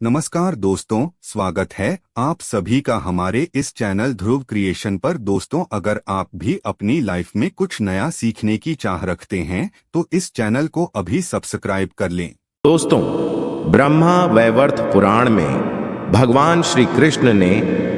नमस्कार दोस्तों, स्वागत है आप सभी का हमारे इस चैनल ध्रुव क्रिएशन पर। दोस्तों, अगर आप भी अपनी लाइफ में कुछ नया सीखने की चाह रखते हैं तो इस चैनल को अभी सब्सक्राइब कर लें। दोस्तों, ब्रह्मा वैवर्त पुराण में भगवान श्री कृष्ण ने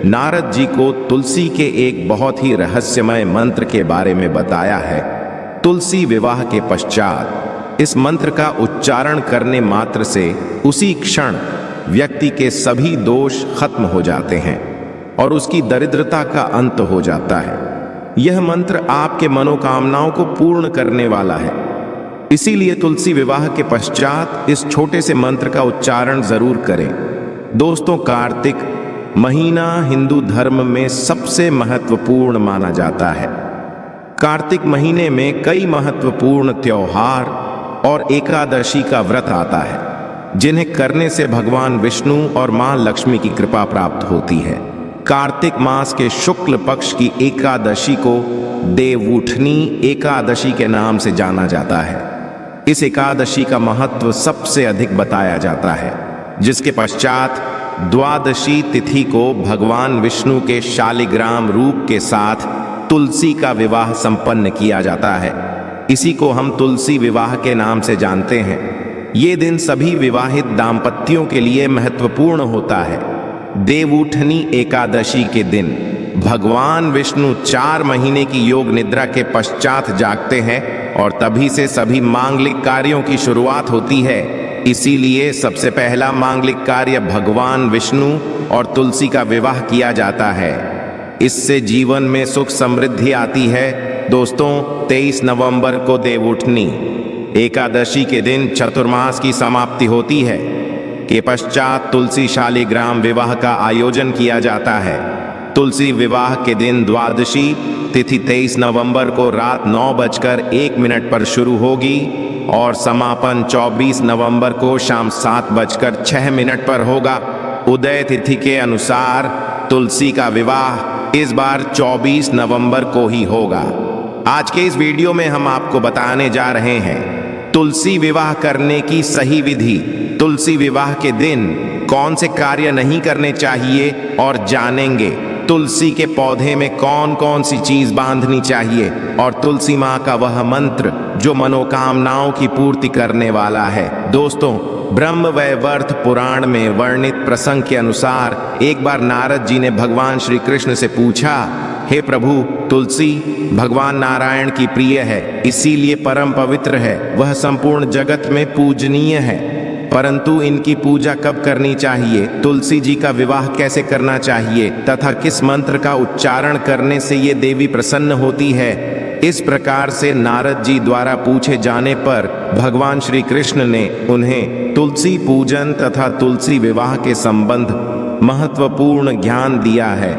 नारद जी को तुलसी के एक बहुत ही रहस्यमय मंत्र के बारे में बताया है। तुलसी विवाह के पश्चात इस मंत्र का उच्चारण करने मात्र से उसी क्षण व्यक्ति के सभी दोष खत्म हो जाते हैं और उसकी दरिद्रता का अंत हो जाता है। यह मंत्र आपके मनोकामनाओं को पूर्ण करने वाला है। इसीलिए तुलसी विवाह के पश्चात इस छोटे से मंत्र का उच्चारण जरूर करें। दोस्तों, कार्तिक महीना हिंदू धर्म में सबसे महत्वपूर्ण माना जाता है। कार्तिक महीने में कई महत्वपूर्ण त्योहार और एकादशी का व्रत आता है, जिन्हें करने से भगवान विष्णु और मां लक्ष्मी की कृपा प्राप्त होती है। कार्तिक मास के शुक्ल पक्ष की एकादशी को देवउठनी एकादशी के नाम से जाना जाता है। इस एकादशी का महत्व सबसे अधिक बताया जाता है, जिसके पश्चात द्वादशी तिथि को भगवान विष्णु के शालिग्राम रूप के साथ तुलसी का विवाह संपन्न किया जाता है। इसी को हम तुलसी विवाह के नाम से जानते हैं। ये दिन सभी विवाहित दाम्पत्यों के लिए महत्वपूर्ण होता है। देवउठनी एकादशी के दिन भगवान विष्णु 4 महीने की योग निद्रा के पश्चात जागते हैं और तभी से सभी मांगलिक कार्यों की शुरुआत होती है। इसीलिए सबसे पहला मांगलिक कार्य भगवान विष्णु और तुलसी का विवाह किया जाता है। इससे जीवन में सुख समृद्धि आती है। दोस्तों, 23 नवंबर को देवउठनी एकादशी के दिन चतुर्मास की समाप्ति होती है के पश्चात तुलसी शालिग्राम विवाह का आयोजन किया जाता है। तुलसी विवाह के दिन द्वादशी तिथि 23 नवंबर को रात 9:01 पर शुरू होगी और समापन 24 नवंबर को शाम 7:06 पर होगा। उदय तिथि के अनुसार तुलसी का विवाह इस बार 24 नवंबर को ही होगा। आज के इस वीडियो में हम आपको बताने जा रहे हैं तुलसी विवाह करने की सही विधि, तुलसी विवाह के दिन कौन से कार्य नहीं करने चाहिए और जानेंगे तुलसी के पौधे में कौन कौन सी चीज बांधनी चाहिए और तुलसी माँ का वह मंत्र जो मनोकामनाओं की पूर्ति करने वाला है। दोस्तों, ब्रह्म वैवर्त पुराण में वर्णित प्रसंग के अनुसार एक बार नारद जी ने भगवान श्री कृष्ण से पूछा, हे प्रभु, तुलसी भगवान नारायण की प्रिय है, इसीलिए परम पवित्र है, वह संपूर्ण जगत में पूजनीय है, परंतु इनकी पूजा कब करनी चाहिए, तुलसी जी का विवाह कैसे करना चाहिए तथा किस मंत्र का उच्चारण करने से ये देवी प्रसन्न होती है। इस प्रकार से नारद जी द्वारा पूछे जाने पर भगवान श्री कृष्ण ने उन्हें तुलसी पूजन तथा तुलसी विवाह के संबंध महत्वपूर्ण ज्ञान दिया है,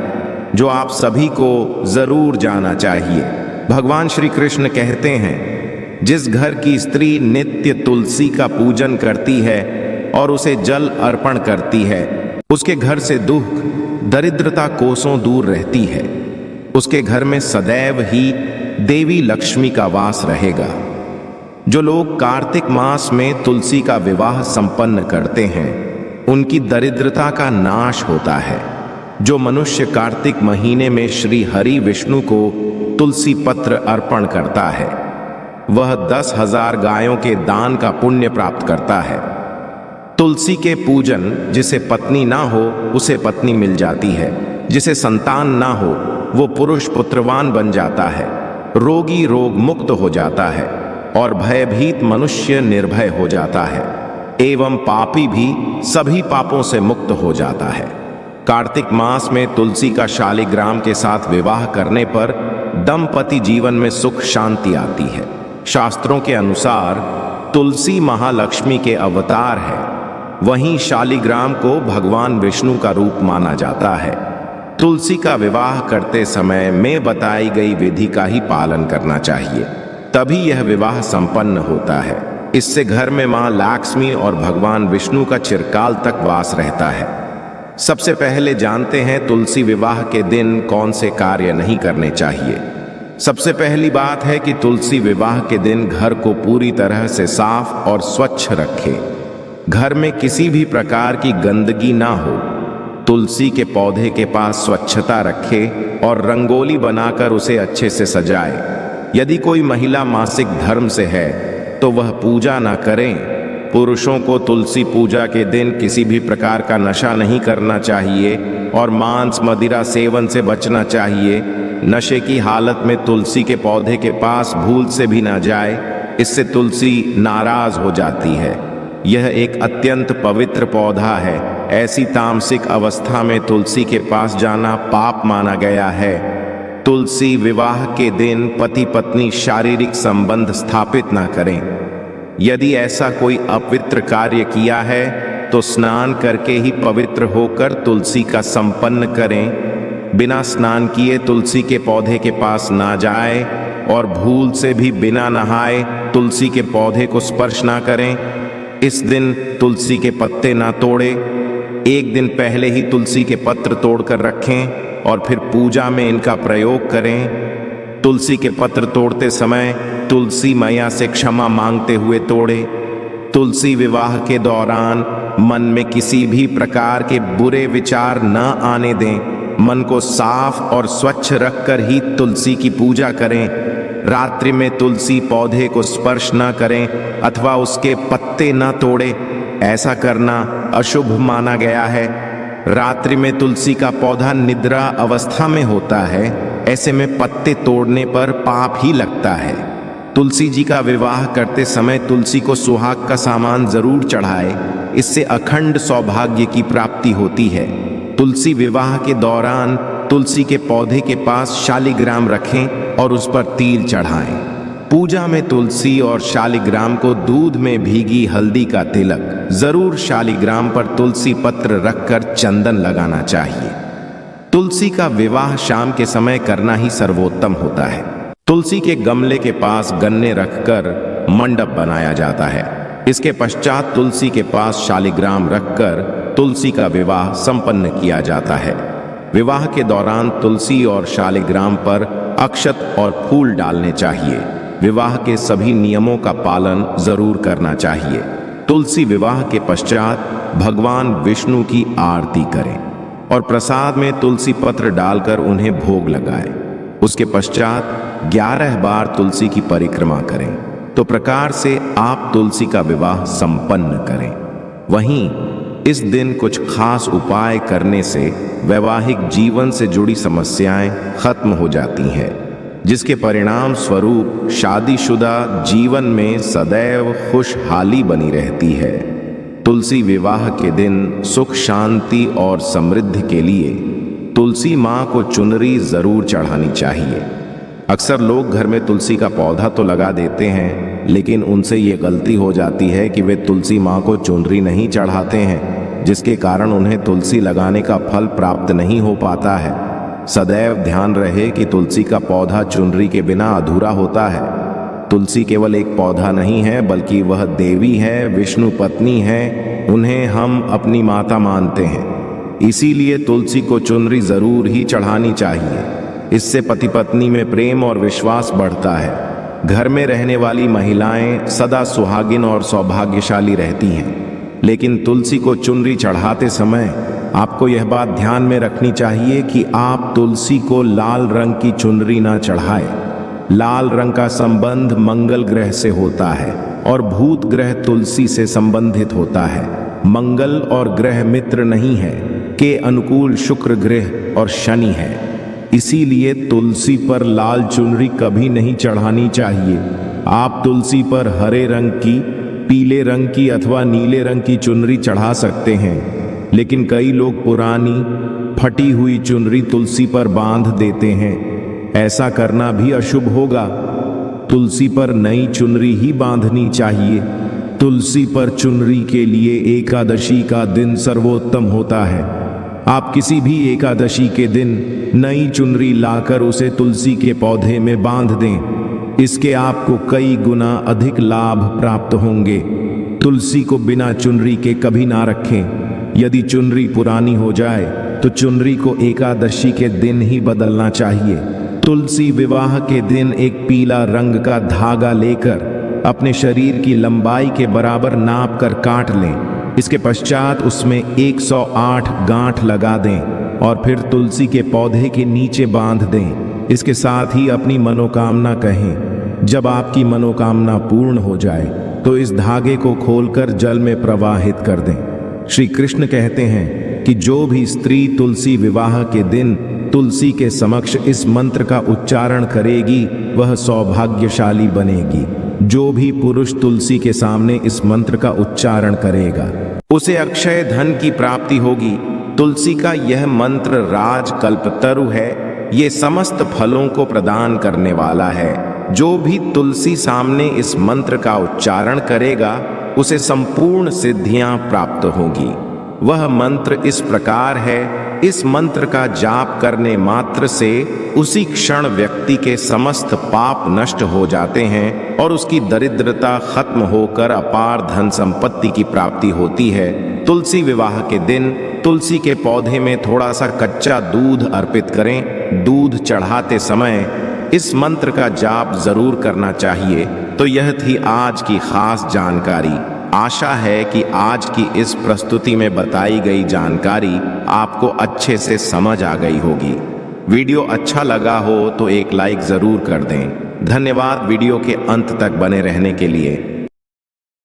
जो आप सभी को जरूर जाना चाहिए। भगवान श्री कृष्ण कहते हैं, जिस घर की स्त्री नित्य तुलसी का पूजन करती है और उसे जल अर्पण करती है, उसके घर से दुख दरिद्रता कोसों दूर रहती है। उसके घर में सदैव ही देवी लक्ष्मी का वास रहेगा। जो लोग कार्तिक मास में तुलसी का विवाह संपन्न करते हैं, उनकी दरिद्रता का नाश होता है। जो मनुष्य कार्तिक महीने में श्री हरि विष्णु को तुलसी पत्र अर्पण करता है, वह 10,000 गायों के दान का पुण्य प्राप्त करता है। तुलसी के पूजन, जिसे पत्नी ना हो उसे पत्नी मिल जाती है, जिसे संतान ना हो वो पुरुष पुत्रवान बन जाता है, रोगी रोग मुक्त हो जाता है और भयभीत मनुष्य निर्भय हो जाता है एवं पापी भी सभी पापों से मुक्त हो जाता है। कार्तिक मास में तुलसी का शालिग्राम के साथ विवाह करने पर दंपति जीवन में सुख शांति आती है। शास्त्रों के अनुसार तुलसी महालक्ष्मी के अवतार है, वहीं शालिग्राम को भगवान विष्णु का रूप माना जाता है। तुलसी का विवाह करते समय में बताई गई विधि का ही पालन करना चाहिए, तभी यह विवाह संपन्न होता है। इससे घर में मां लक्ष्मी और भगवान विष्णु का चिरकाल तक वास रहता है। सबसे पहले जानते हैं तुलसी विवाह के दिन कौन से कार्य नहीं करने चाहिए। सबसे पहली बात है कि तुलसी विवाह के दिन घर को पूरी तरह से साफ और स्वच्छ रखें। घर में किसी भी प्रकार की गंदगी ना हो। तुलसी के पौधे के पास स्वच्छता रखे और रंगोली बनाकर उसे अच्छे से सजाए। यदि कोई महिला मासिक धर्म से है तो वह पूजा ना करें। पुरुषों को तुलसी पूजा के दिन किसी भी प्रकार का नशा नहीं करना चाहिए और मांस मदिरा सेवन से बचना चाहिए। नशे की हालत में तुलसी के पौधे के पास भूल से भी ना जाए, इससे तुलसी नाराज हो जाती है। यह एक अत्यंत पवित्र पौधा है। ऐसी तामसिक अवस्था में तुलसी के पास जाना पाप माना गया है। तुलसी विवाह के दिन पति पत्नी शारीरिक संबंध स्थापित ना करें। यदि ऐसा कोई अपवित्र कार्य किया है तो स्नान करके ही पवित्र होकर तुलसी का संपन्न करें। बिना स्नान किए तुलसी के पौधे के पास ना जाए और भूल से भी बिना नहाए तुलसी के पौधे को स्पर्श ना करें। इस दिन तुलसी के पत्ते ना तोड़े। एक दिन पहले ही तुलसी के पत्र तोड़कर रखें और फिर पूजा में इनका प्रयोग करें। तुलसी के पत्र तोड़ते समय तुलसी मैया से क्षमा मांगते हुए तोड़े। तुलसी विवाह के दौरान मन में किसी भी प्रकार के बुरे विचार न आने दें। मन को साफ और स्वच्छ रखकर ही तुलसी की पूजा करें। रात्रि में तुलसी पौधे को स्पर्श न करें अथवा उसके पत्ते न तोड़े। ऐसा करना अशुभ माना गया है। रात्रि में तुलसी का पौधा निद्रा अवस्था में होता है। ऐसे में पत्ते तोड़ने पर पाप ही लगता है। तुलसी जी का विवाह करते समय तुलसी को सुहाग का सामान जरूर चढ़ाए। इससे अखंड सौभाग्य की प्राप्ति होती है। तुलसी विवाह के दौरान तुलसी के पौधे के पास शालिग्राम रखें और उस पर तिल चढ़ाएं। पूजा में तुलसी और शालिग्राम को दूध में भीगी हल्दी का तिलक, जरूर शालिग्राम पर तुलसी पत्र रखकर चंदन लगाना चाहिए। तुलसी का विवाह शाम के समय करना ही सर्वोत्तम होता है। तुलसी के गमले के पास गन्ने रखकर मंडप बनाया जाता है। इसके पश्चात तुलसी के पास शालिग्राम रखकर तुलसी का विवाह संपन्न किया जाता है। विवाह के दौरान तुलसी और शालिग्राम पर अक्षत और फूल डालने चाहिए। विवाह के सभी नियमों का पालन जरूर करना चाहिए। तुलसी विवाह के पश्चात भगवान विष्णु की आरती करें और प्रसाद में तुलसी पत्र डालकर उन्हें भोग लगाएं। उसके पश्चात 11 बार तुलसी की परिक्रमा करें। तो प्रकार से आप तुलसी का विवाह संपन्न करें। वहीं इस दिन कुछ खास उपाय करने से वैवाहिक जीवन से जुड़ी समस्याएं खत्म हो जाती हैं, जिसके परिणाम स्वरूप शादीशुदा जीवन में सदैव खुशहाली बनी रहती है। तुलसी विवाह के दिन सुख शांति और समृद्धि के लिए तुलसी माँ को चुनरी जरूर चढ़ानी चाहिए। अक्सर लोग घर में तुलसी का पौधा तो लगा देते हैं, लेकिन उनसे ये गलती हो जाती है कि वे तुलसी माँ को चुनरी नहीं चढ़ाते हैं, जिसके कारण उन्हें तुलसी लगाने का फल प्राप्त नहीं हो पाता है। सदैव ध्यान रहे कि तुलसी का पौधा चुनरी के बिना अधूरा होता है। तुलसी केवल एक पौधा नहीं है, बल्कि वह देवी है, विष्णु पत्नी है। उन्हें हम अपनी माता मानते हैं। इसीलिए तुलसी को चुनरी जरूर ही चढ़ानी चाहिए। इससे पति पत्नी में प्रेम और विश्वास बढ़ता है। घर में रहने वाली महिलाएं सदा सुहागिन और सौभाग्यशाली रहती हैं। लेकिन तुलसी को चुनरी चढ़ाते समय आपको यह बात ध्यान में रखनी चाहिए कि आप तुलसी को लाल रंग की चुनरी ना चढ़ाएं। लाल रंग का संबंध मंगल ग्रह से होता है और भूत ग्रह तुलसी से संबंधित होता है। मंगल और ग्रह मित्र नहीं है, के अनुकूल शुक्र ग्रह और शनि है। इसीलिए तुलसी पर लाल चुनरी कभी नहीं चढ़ानी चाहिए। आप तुलसी पर हरे रंग की, पीले रंग की अथवा नीले रंग की चुनरी चढ़ा सकते हैं, लेकिन कई लोग पुरानी फटी हुई चुनरी तुलसी पर बांध देते हैं। ऐसा करना भी अशुभ होगा। तुलसी पर नई चुनरी ही बांधनी चाहिए। तुलसी पर चुनरी के लिए एकादशी का दिन सर्वोत्तम होता है। आप किसी भी एकादशी के दिन नई चुनरी लाकर उसे तुलसी के पौधे में बांध दें। इसके आपको कई गुना अधिक लाभ प्राप्त होंगे। तुलसी को बिना चुनरी के कभी ना रखें। यदि चुनरी पुरानी हो जाए तो चुनरी को एकादशी के दिन ही बदलना चाहिए। तुलसी विवाह के दिन एक पीला रंग का धागा लेकर अपने शरीर की लंबाई के बराबर नाप कर काट लें इसके पश्चात उसमें 108 गांठ लगा दें और फिर तुलसी के पौधे के नीचे बांध दें। इसके साथ ही अपनी मनोकामना कहें। जब आपकी मनोकामना पूर्ण हो जाए तो इस धागे को खोलकर जल में प्रवाहित कर दें। श्री कृष्ण कहते हैं कि जो भी स्त्री तुलसी विवाह के दिन तुलसी के समक्ष इस मंत्र का उच्चारण करेगी वह सौभाग्यशाली बनेगी। जो भी पुरुष तुलसी के सामने इस मंत्र का उच्चारण करेगा उसे अक्षय धन की प्राप्ति होगी। तुलसी का यह मंत्र राज कल्पतरु है। ये समस्त फलों को प्रदान करने वाला है। जो भी तुलसी सामने इस मंत्र का उच्चारण करेगा उसे संपूर्ण सिद्धियां प्राप्त होगी। वह मंत्र इस प्रकार है, इस मंत्र का जाप करने मात्र से उसी क्षण व्यक्ति के समस्त पाप नष्ट हो जाते हैं और उसकी दरिद्रता खत्म होकर अपार धन संपत्ति की प्राप्ति होती है। तुलसी विवाह के दिन तुलसी के पौधे में थोड़ा सा कच्चा दूध अर्पित करें। दूध चढ़ाते समय इस मंत्र का जाप जरूर करना चाहिए। तो यह थी आज की खास जानकारी। आशा है कि आज की इस प्रस्तुति में बताई गई जानकारी आपको अच्छे से समझ आ गई होगी। वीडियो अच्छा लगा हो तो एक लाइक जरूर कर दें। धन्यवाद वीडियो के अंत तक बने रहने के लिए।